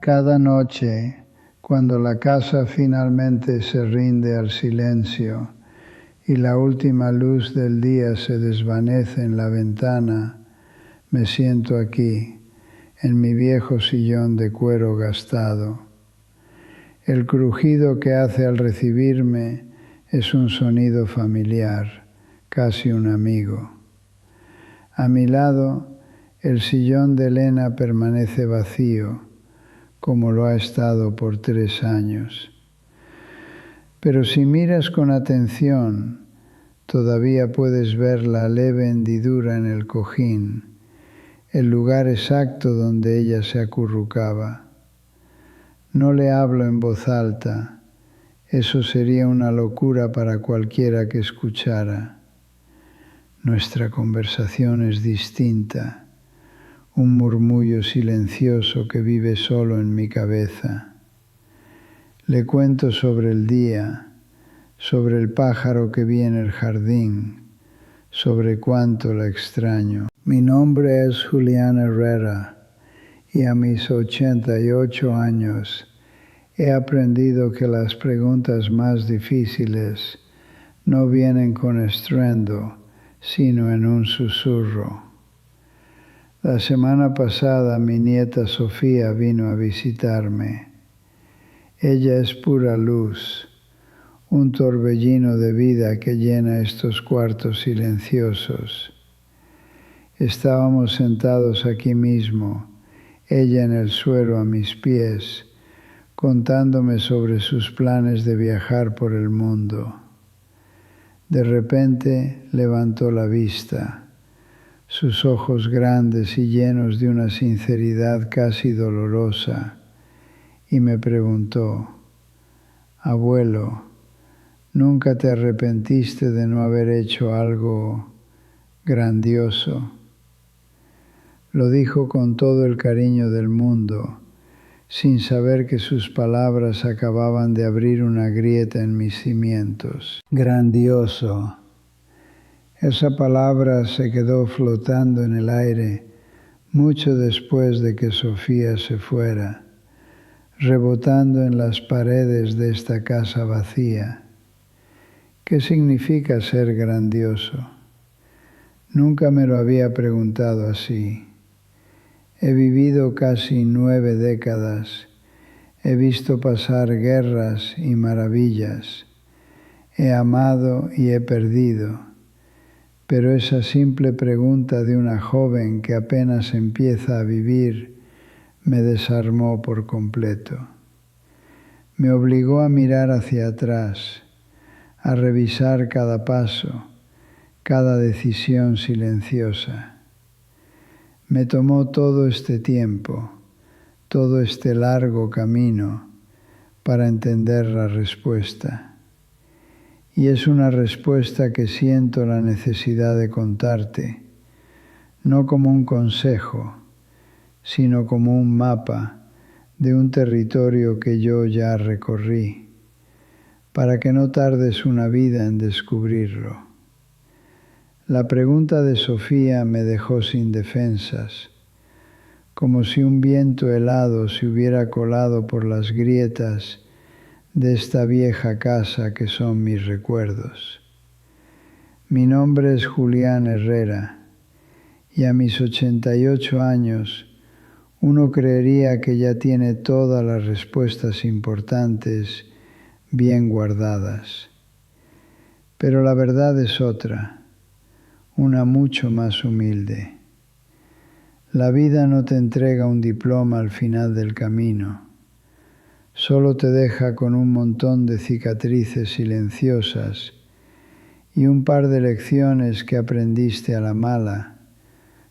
Cada noche, cuando la casa finalmente se rinde al silencio y la última luz del día se desvanece en la ventana, me siento aquí, en mi viejo sillón de cuero gastado. El crujido que hace al recibirme es un sonido familiar, casi un amigo. A mi lado, el sillón de Elena permanece vacío, como lo ha estado por 3 años. Pero si miras con atención, todavía puedes ver la leve hendidura en el cojín, el lugar exacto donde ella se acurrucaba. No le hablo en voz alta, eso sería una locura para cualquiera que escuchara. Nuestra conversación es distinta, un murmullo silencioso que vive solo en mi cabeza. Le cuento sobre el día, sobre el pájaro que vi en el jardín, sobre cuánto la extraño. Mi nombre es Julián Herrera y a mis 88 años he aprendido que las preguntas más difíciles no vienen con estruendo, sino en un susurro. La semana pasada mi nieta Sofía vino a visitarme. Ella es pura luz, un torbellino de vida que llena estos cuartos silenciosos. Estábamos sentados aquí mismo, ella en el suelo a mis pies, contándome sobre sus planes de viajar por el mundo. De repente levantó la vista. Sus ojos grandes y llenos de una sinceridad casi dolorosa, y me preguntó: «Abuelo, ¿nunca te arrepentiste de no haber hecho algo grandioso?» Lo dijo con todo el cariño del mundo, sin saber que sus palabras acababan de abrir una grieta en mis cimientos. Grandioso. Esa palabra se quedó flotando en el aire mucho después de que Sofía se fuera, rebotando en las paredes de esta casa vacía. ¿Qué significa ser grandioso? Nunca me lo había preguntado así. He vivido casi 9 décadas, he visto pasar guerras y maravillas, he amado y he perdido. Pero esa simple pregunta de una joven que apenas empieza a vivir me desarmó por completo. Me obligó a mirar hacia atrás, a revisar cada paso, cada decisión silenciosa. Me tomó todo este tiempo, todo este largo camino para entender la respuesta. Y es una respuesta que siento la necesidad de contarte, no como un consejo, sino como un mapa de un territorio que yo ya recorrí, para que no tardes una vida en descubrirlo. La pregunta de Sofía me dejó sin defensas, como si un viento helado se hubiera colado por las grietas de esta vieja casa que son mis recuerdos. Mi nombre es Julián Herrera y a mis 88 años uno creería que ya tiene todas las respuestas importantes bien guardadas. Pero la verdad es otra, una mucho más humilde. La vida no te entrega un diploma al final del camino. Solo te deja con un montón de cicatrices silenciosas y un par de lecciones que aprendiste a la mala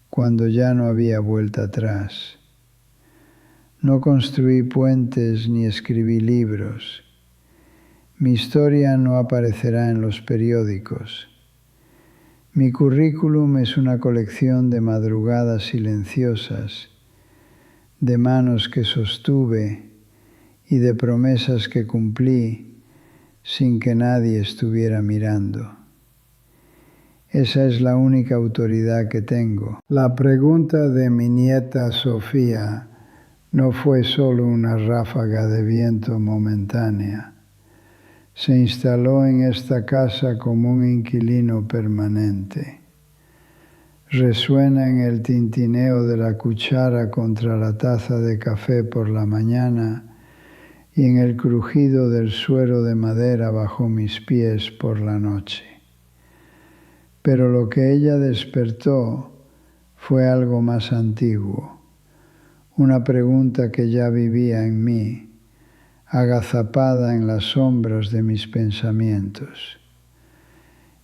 cuando ya no había vuelta atrás. No construí puentes ni escribí libros. Mi historia no aparecerá en los periódicos. Mi currículum es una colección de madrugadas silenciosas, de manos que sostuve y de promesas que cumplí sin que nadie estuviera mirando. Esa es la única autoridad que tengo. La pregunta de mi nieta Sofía No fue solo una ráfaga de viento momentánea. Se instaló en esta casa como un inquilino permanente. Resuena en el tintineo de la cuchara contra la taza de café por la mañana y en el crujido del suero de madera bajo mis pies por la noche. Pero lo que ella despertó fue algo más antiguo, una pregunta que ya vivía en mí, agazapada en las sombras de mis pensamientos.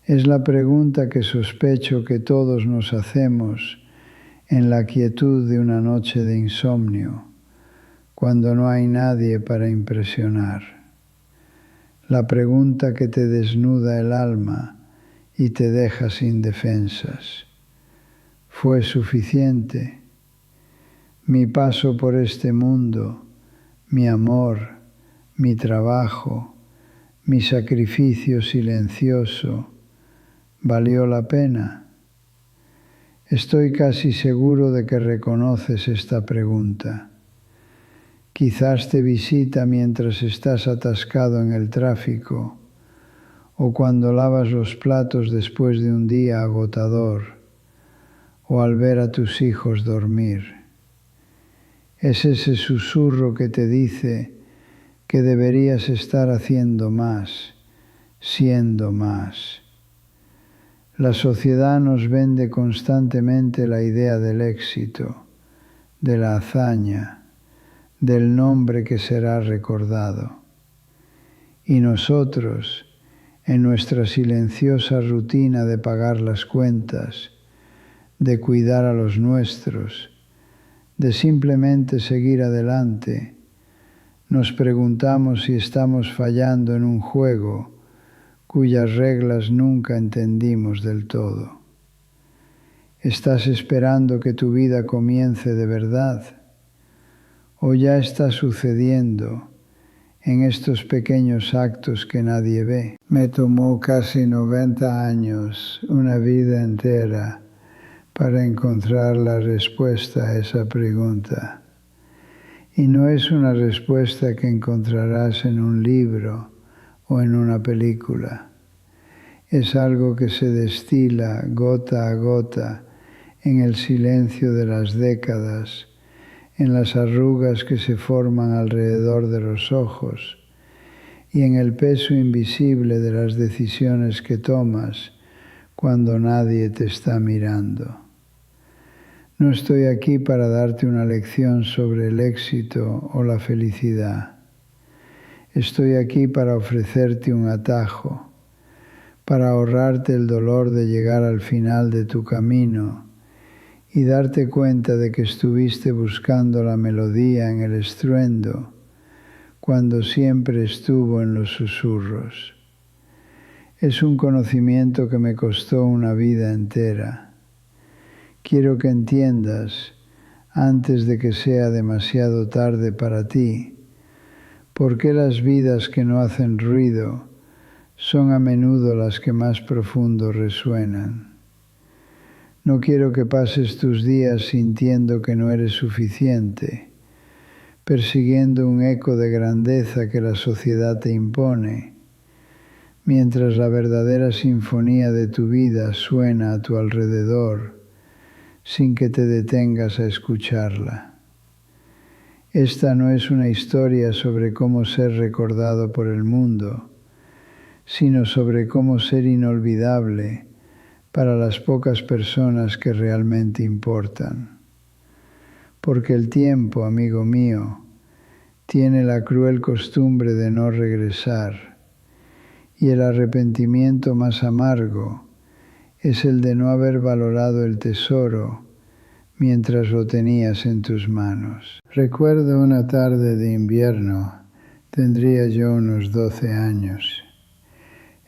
Es la pregunta que sospecho que todos nos hacemos en la quietud de una noche de insomnio, cuando no hay nadie para impresionar. La pregunta que te desnuda el alma y te deja sin defensas. ¿Fue suficiente? Mi paso por este mundo, mi amor, mi trabajo, mi sacrificio silencioso, ¿valió la pena? Estoy casi seguro de que reconoces esta pregunta. Quizás te visita mientras estás atascado en el tráfico o cuando lavas los platos después de un día agotador o al ver a tus hijos dormir. Es ese susurro que te dice que deberías estar haciendo más, siendo más. La sociedad nos vende constantemente la idea del éxito, de la hazaña, del nombre que será recordado. Y nosotros, en nuestra silenciosa rutina de pagar las cuentas, de cuidar a los nuestros, de simplemente seguir adelante, nos preguntamos si estamos fallando en un juego cuyas reglas nunca entendimos del todo. ¿Estás esperando que tu vida comience de verdad? ¿O ya está sucediendo en estos pequeños actos que nadie ve? Me tomó casi 90 años, una vida entera, para encontrar la respuesta a esa pregunta. Y no es una respuesta que encontrarás en un libro o en una película. Es algo que se destila gota a gota en el silencio de las décadas, en las arrugas que se forman alrededor de los ojos y en el peso invisible de las decisiones que tomas cuando nadie te está mirando. No estoy aquí para darte una lección sobre el éxito o la felicidad. Estoy aquí para ofrecerte un atajo, para ahorrarte el dolor de llegar al final de tu camino y darte cuenta de que estuviste buscando la melodía en el estruendo, cuando siempre estuvo en los susurros. Es un conocimiento que me costó una vida entera. Quiero que entiendas, antes de que sea demasiado tarde para ti, por qué las vidas que no hacen ruido son a menudo las que más profundo resuenan. No quiero que pases tus días sintiendo que no eres suficiente, persiguiendo un eco de grandeza que la sociedad te impone, mientras la verdadera sinfonía de tu vida suena a tu alrededor, sin que te detengas a escucharla. Esta no es una historia sobre cómo ser recordado por el mundo, sino sobre cómo ser inolvidable para las pocas personas que realmente importan. Porque el tiempo, amigo mío, tiene la cruel costumbre de no regresar, y el arrepentimiento más amargo es el de no haber valorado el tesoro mientras lo tenías en tus manos. Recuerdo una tarde de invierno, tendría yo unos 12 años.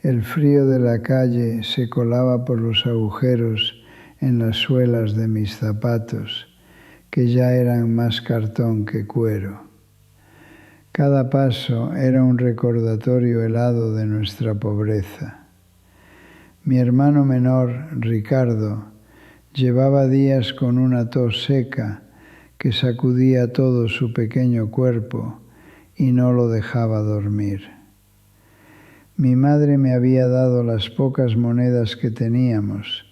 El frío de la calle se colaba por los agujeros en las suelas de mis zapatos, que ya eran más cartón que cuero. Cada paso era un recordatorio helado de nuestra pobreza. Mi hermano menor, Ricardo, llevaba días con una tos seca que sacudía todo su pequeño cuerpo y no lo dejaba dormir. Mi madre me había dado las pocas monedas que teníamos,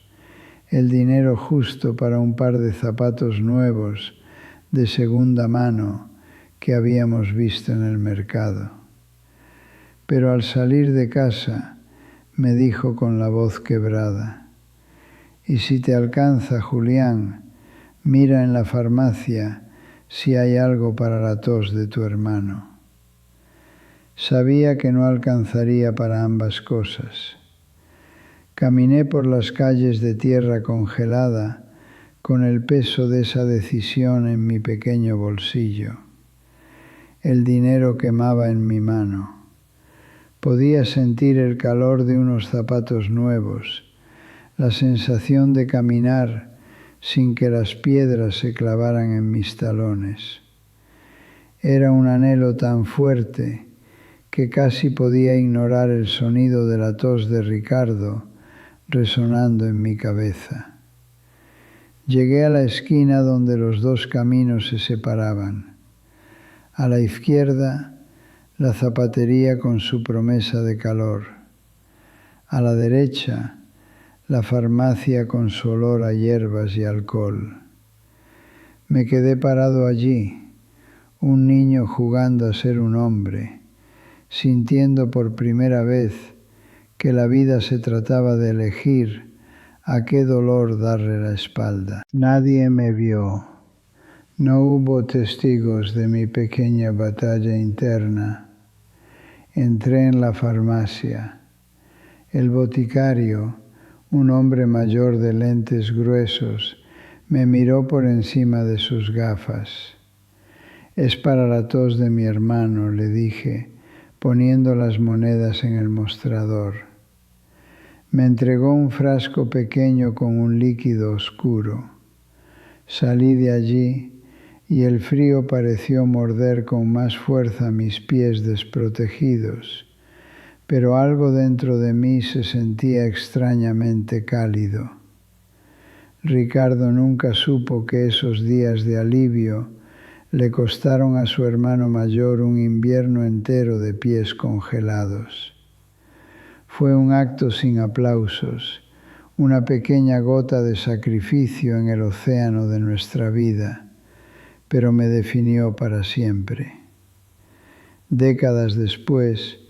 el dinero justo para un par de zapatos nuevos de segunda mano que habíamos visto en el mercado. Pero al salir de casa me dijo con la voz quebrada: «Y si te alcanza, Julián, mira en la farmacia si hay algo para la tos de tu hermano». Sabía que no alcanzaría para ambas cosas. Caminé por las calles de tierra congelada con el peso de esa decisión en mi pequeño bolsillo. El dinero quemaba en mi mano. Podía sentir el calor de unos zapatos nuevos, la sensación de caminar sin que las piedras se clavaran en mis talones. Era un anhelo tan fuerte que casi podía ignorar el sonido de la tos de Ricardo resonando en mi cabeza. Llegué a la esquina donde los dos caminos se separaban. A la izquierda, la zapatería con su promesa de calor. A la derecha, la farmacia con su olor a hierbas y alcohol. Me quedé parado allí, un niño jugando a ser un hombre, sintiendo por primera vez que la vida se trataba de elegir a qué dolor darle la espalda. Nadie me vio. No hubo testigos de mi pequeña batalla interna. Entré en la farmacia. El boticario, un hombre mayor de lentes gruesos, me miró por encima de sus gafas. «Es para la tos de mi hermano», le dije, poniendo las monedas en el mostrador. Me entregó un frasco pequeño con un líquido oscuro. Salí de allí y el frío pareció morder con más fuerza mis pies desprotegidos, pero algo dentro de mí se sentía extrañamente cálido. Ricardo nunca supo que esos días de alivio le costaron a su hermano mayor un invierno entero de pies congelados. Fue un acto sin aplausos, una pequeña gota de sacrificio en el océano de nuestra vida, pero me definió para siempre. Décadas después,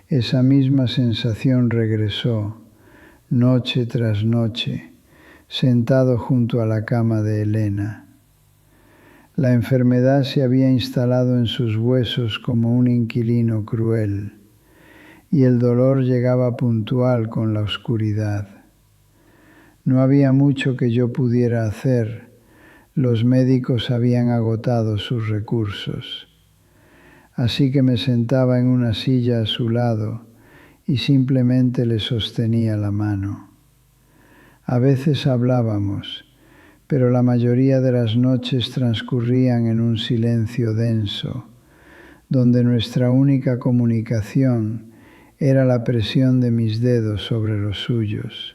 esa misma sensación regresó, noche tras noche, sentado junto a la cama de Elena. La enfermedad se había instalado en sus huesos como un inquilino cruel, y el dolor llegaba puntual con la oscuridad. No había mucho que yo pudiera hacer. Los médicos habían agotado sus recursos. Así que me sentaba en una silla a su lado y simplemente le sostenía la mano. A veces hablábamos, pero la mayoría de las noches transcurrían en un silencio denso, donde nuestra única comunicación era la presión de mis dedos sobre los suyos.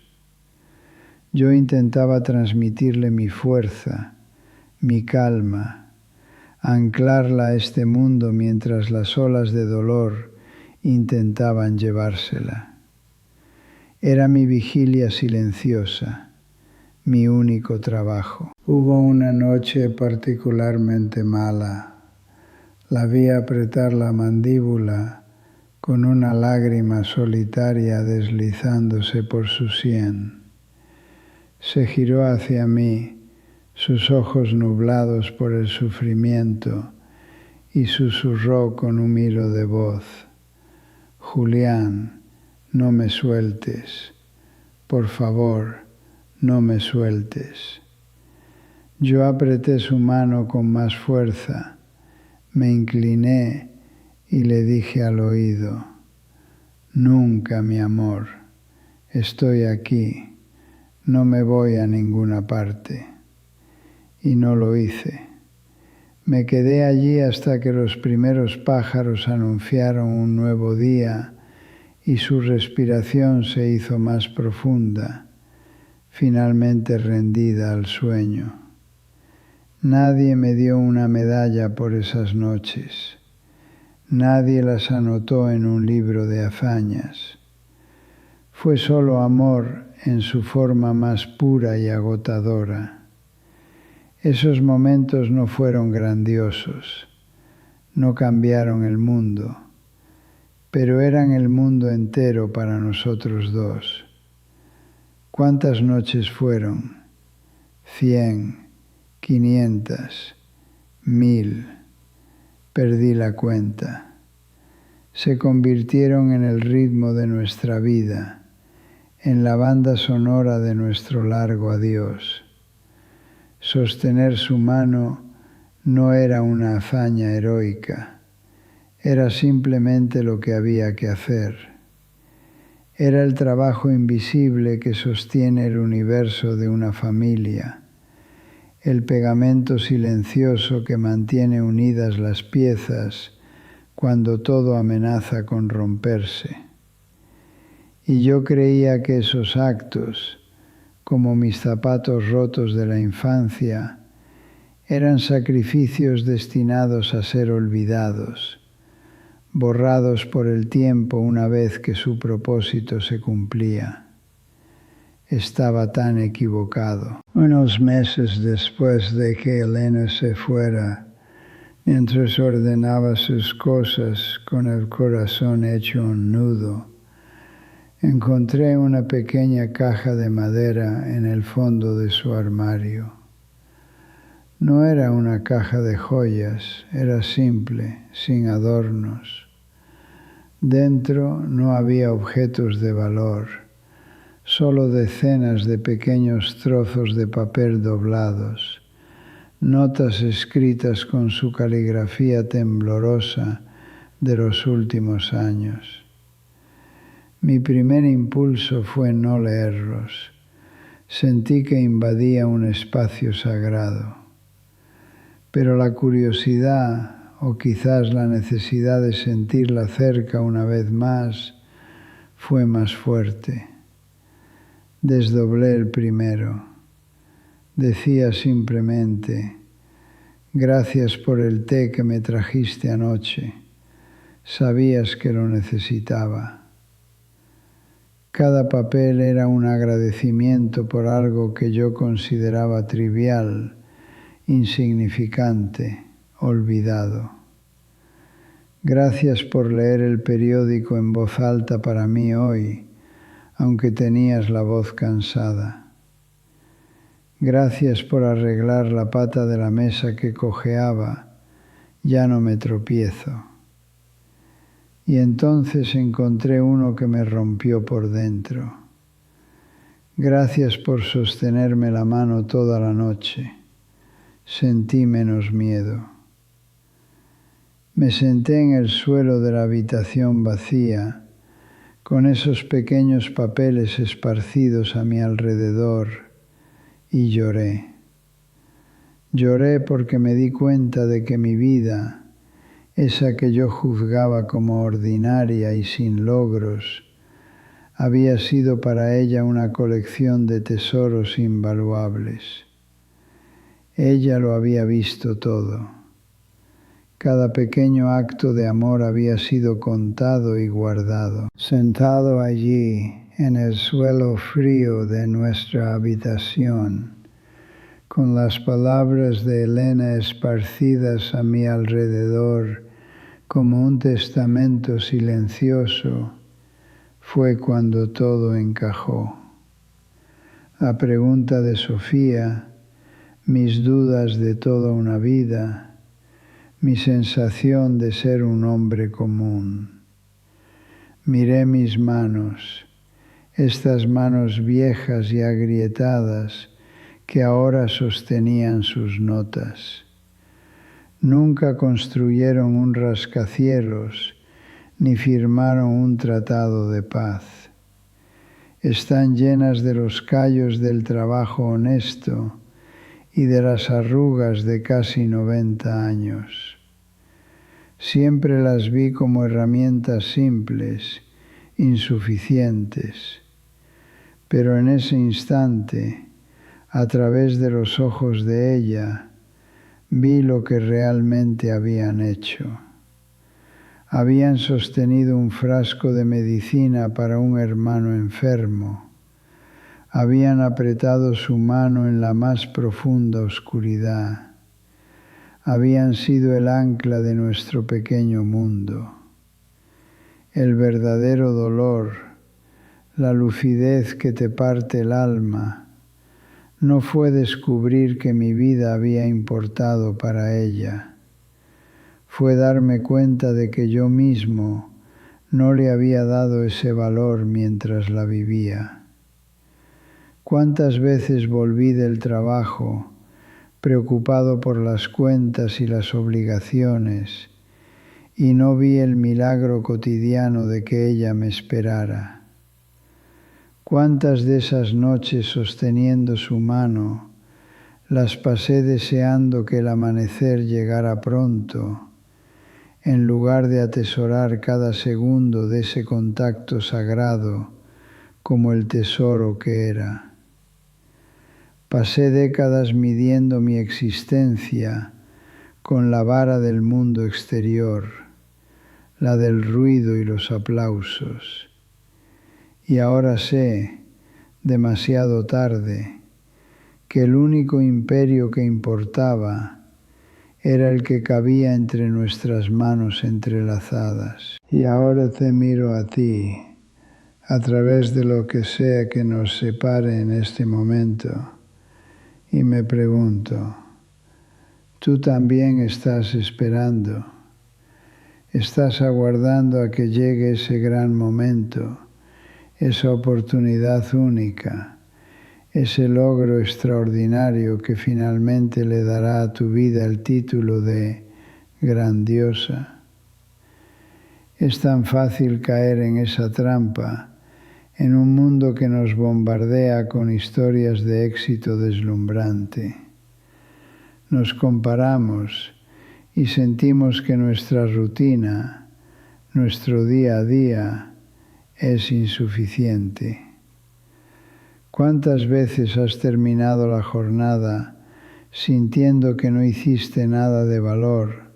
Yo intentaba transmitirle mi fuerza, mi calma, anclarla a este mundo mientras las olas de dolor intentaban llevársela. Era mi vigilia silenciosa, mi único trabajo. Hubo una noche particularmente mala. La vi apretar la mandíbula con una lágrima solitaria deslizándose por su sien. Se giró hacia mí, sus ojos nublados por el sufrimiento, y susurró con un hilo de voz: «Julián, no me sueltes, por favor, no me sueltes». Yo apreté su mano con más fuerza, me incliné y le dije al oído: «Nunca, mi amor, estoy aquí, no me voy a ninguna parte». Y no lo hice. Me quedé allí hasta que los primeros pájaros anunciaron un nuevo día y su respiración se hizo más profunda, finalmente rendida al sueño. Nadie me dio una medalla por esas noches. Nadie las anotó en un libro de hazañas. Fue solo amor en su forma más pura y agotadora. Esos momentos no fueron grandiosos, no cambiaron el mundo, pero eran el mundo entero para nosotros dos. ¿Cuántas noches fueron? 100, 500, 1000. Perdí la cuenta. Se convirtieron en el ritmo de nuestra vida, en la banda sonora de nuestro largo adiós. Sostener su mano no era una hazaña heroica, era simplemente lo que había que hacer. Era el trabajo invisible que sostiene el universo de una familia, el pegamento silencioso que mantiene unidas las piezas cuando todo amenaza con romperse. Y yo creía que esos actos, como mis zapatos rotos de la infancia, eran sacrificios destinados a ser olvidados, borrados por el tiempo una vez que su propósito se cumplía. Estaba tan equivocado. Unos meses después de que Elena se fuera, mientras ordenaba sus cosas con el corazón hecho un nudo, encontré una pequeña caja de madera en el fondo de su armario. No era una caja de joyas, era simple, sin adornos. Dentro no había objetos de valor, solo decenas de pequeños trozos de papel doblados, notas escritas con su caligrafía temblorosa de los últimos años. Mi primer impulso fue no leerlos. Sentí que invadía un espacio sagrado. Pero la curiosidad, o quizás la necesidad de sentirla cerca una vez más, fue más fuerte. Desdoblé el primero. Decía simplemente: gracias por el té que me trajiste anoche. Sabías que lo necesitaba. Cada papel era un agradecimiento por algo que yo consideraba trivial, insignificante, olvidado. Gracias por leer el periódico en voz alta para mí hoy, aunque tenías la voz cansada. Gracias por arreglar la pata de la mesa que cojeaba, ya no me tropiezo. Y entonces encontré uno que me rompió por dentro. Gracias por sostenerme la mano toda la noche. Sentí menos miedo. Me senté en el suelo de la habitación vacía, con esos pequeños papeles esparcidos a mi alrededor, y lloré. Lloré porque me di cuenta de que mi vida, esa que yo juzgaba como ordinaria y sin logros, había sido para ella una colección de tesoros invaluables. Ella lo había visto todo. Cada pequeño acto de amor había sido contado y guardado. Sentado allí, en el suelo frío de nuestra habitación, con las palabras de Elena esparcidas a mi alrededor como un testamento silencioso, fue cuando todo encajó. La pregunta de Sofía, mis dudas de toda una vida, mi sensación de ser un hombre común. Miré mis manos, estas manos viejas y agrietadas que ahora sostenían sus notas. Nunca construyeron un rascacielos ni firmaron un tratado de paz. Están llenas de los callos del trabajo honesto y de las arrugas de casi 90 años. Siempre las vi como herramientas simples, insuficientes, pero en ese instante, a través de los ojos de ella, vi lo que realmente habían hecho. Habían sostenido un frasco de medicina para un hermano enfermo. Habían apretado su mano en la más profunda oscuridad. Habían sido el ancla de nuestro pequeño mundo. El verdadero dolor, la lucidez que te parte el alma, no fue descubrir que mi vida había importado para ella. Fue darme cuenta de que yo mismo no le había dado ese valor mientras la vivía. ¿Cuántas veces volví del trabajo, preocupado por las cuentas y las obligaciones, y no vi el milagro cotidiano de que ella me esperara? ¿Cuántas de esas noches sosteniendo su mano las pasé deseando que el amanecer llegara pronto, en lugar de atesorar cada segundo de ese contacto sagrado como el tesoro que era? Pasé décadas midiendo mi existencia con la vara del mundo exterior, la del ruido y los aplausos. Y ahora sé, demasiado tarde, que el único imperio que importaba era el que cabía entre nuestras manos entrelazadas. Y ahora te miro a ti, a través de lo que sea que nos separe en este momento, y me pregunto, ¿tú también estás esperando? ¿Estás aguardando a que llegue ese gran momento, esa oportunidad única, ese logro extraordinario que finalmente le dará a tu vida el título de grandiosa? Es tan fácil caer en esa trampa en un mundo que nos bombardea con historias de éxito deslumbrante. Nos comparamos y sentimos que nuestra rutina, nuestro día a día, es insuficiente. ¿Cuántas veces has terminado la jornada sintiendo que no hiciste nada de valor,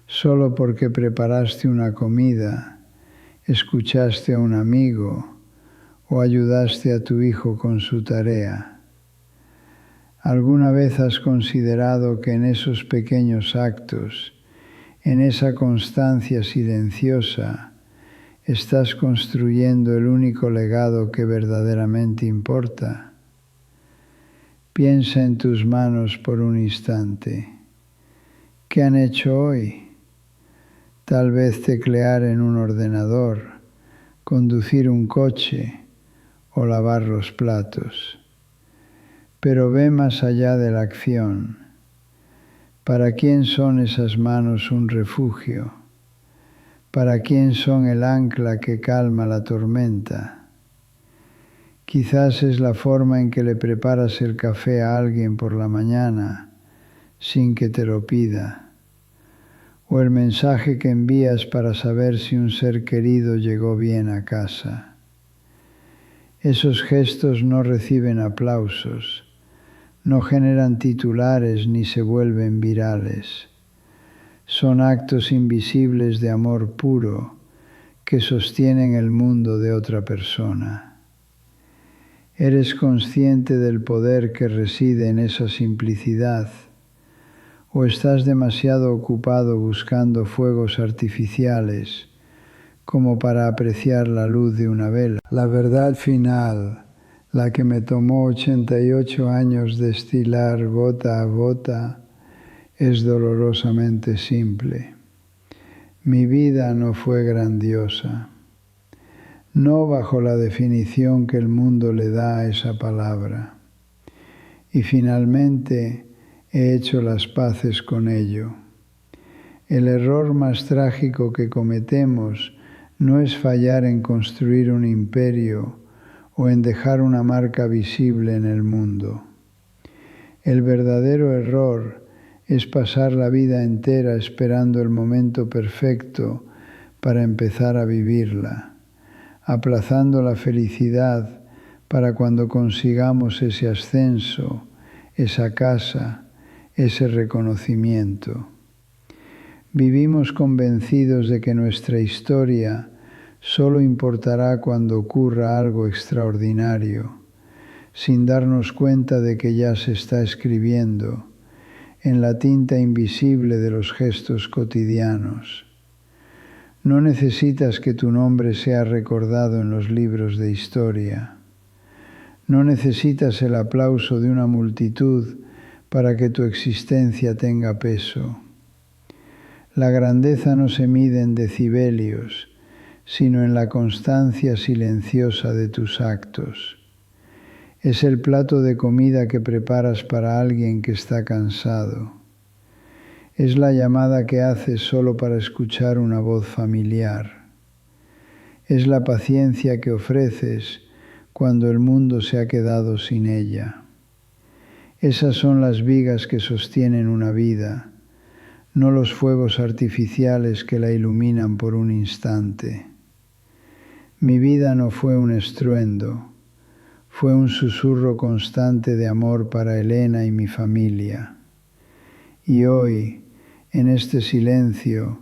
solo porque preparaste una comida, escuchaste a un amigo o ayudaste a tu hijo con su tarea? ¿Alguna vez has considerado que en esos pequeños actos, en esa constancia silenciosa, estás construyendo el único legado que verdaderamente importa? Piensa en tus manos por un instante. ¿Qué han hecho hoy? Tal vez teclear en un ordenador, conducir un coche o lavar los platos. Pero ve más allá de la acción. ¿Para quién son esas manos un refugio? ¿Para quién son el ancla que calma la tormenta? Quizás es la forma en que le preparas el café a alguien por la mañana, sin que te lo pida, o el mensaje que envías para saber si un ser querido llegó bien a casa. Esos gestos no reciben aplausos, no generan titulares ni se vuelven virales. Son actos invisibles de amor puro que sostienen el mundo de otra persona. ¿Eres consciente del poder que reside en esa simplicidad? ¿O estás demasiado ocupado buscando fuegos artificiales como para apreciar la luz de una vela? La verdad final, la que me tomó 88 años destilar gota a gota, es dolorosamente simple. Mi vida no fue grandiosa, no bajo la definición que el mundo le da a esa palabra. Y finalmente he hecho las paces con ello. El error más trágico que cometemos no es fallar en construir un imperio o en dejar una marca visible en el mundo. El verdadero error es pasar la vida entera esperando el momento perfecto para empezar a vivirla, aplazando la felicidad para cuando consigamos ese ascenso, esa casa, ese reconocimiento. Vivimos convencidos de que nuestra historia solo importará cuando ocurra algo extraordinario, sin darnos cuenta de que ya se está escribiendo en la tinta invisible de los gestos cotidianos. No necesitas que tu nombre sea recordado en los libros de historia. No necesitas el aplauso de una multitud para que tu existencia tenga peso. La grandeza no se mide en decibelios, sino en la constancia silenciosa de tus actos. Es el plato de comida que preparas para alguien que está cansado. Es la llamada que haces solo para escuchar una voz familiar. Es la paciencia que ofreces cuando el mundo se ha quedado sin ella. Esas son las vigas que sostienen una vida, no los fuegos artificiales que la iluminan por un instante. Mi vida no fue un estruendo, fue un susurro constante de amor para Elena y mi familia. Y hoy, en este silencio,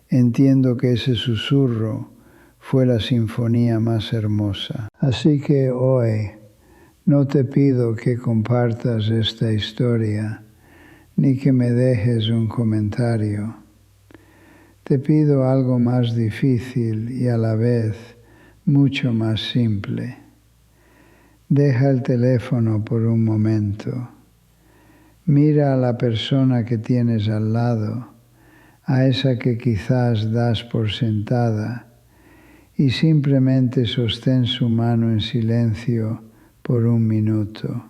entiendo que ese susurro fue la sinfonía más hermosa. Así que hoy no te pido que compartas esta historia, ni que me dejes un comentario. Te pido algo más difícil y a la vez mucho más simple. Deja el teléfono por un momento. Mira a la persona que tienes al lado, a esa que quizás das por sentada, y simplemente sostén su mano en silencio por un minuto.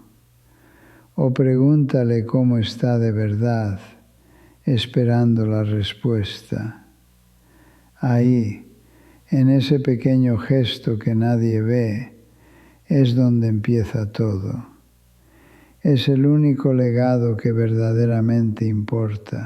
O pregúntale cómo está de verdad, esperando la respuesta. Ahí, en ese pequeño gesto que nadie ve, es donde empieza todo. Es el único legado que verdaderamente importa.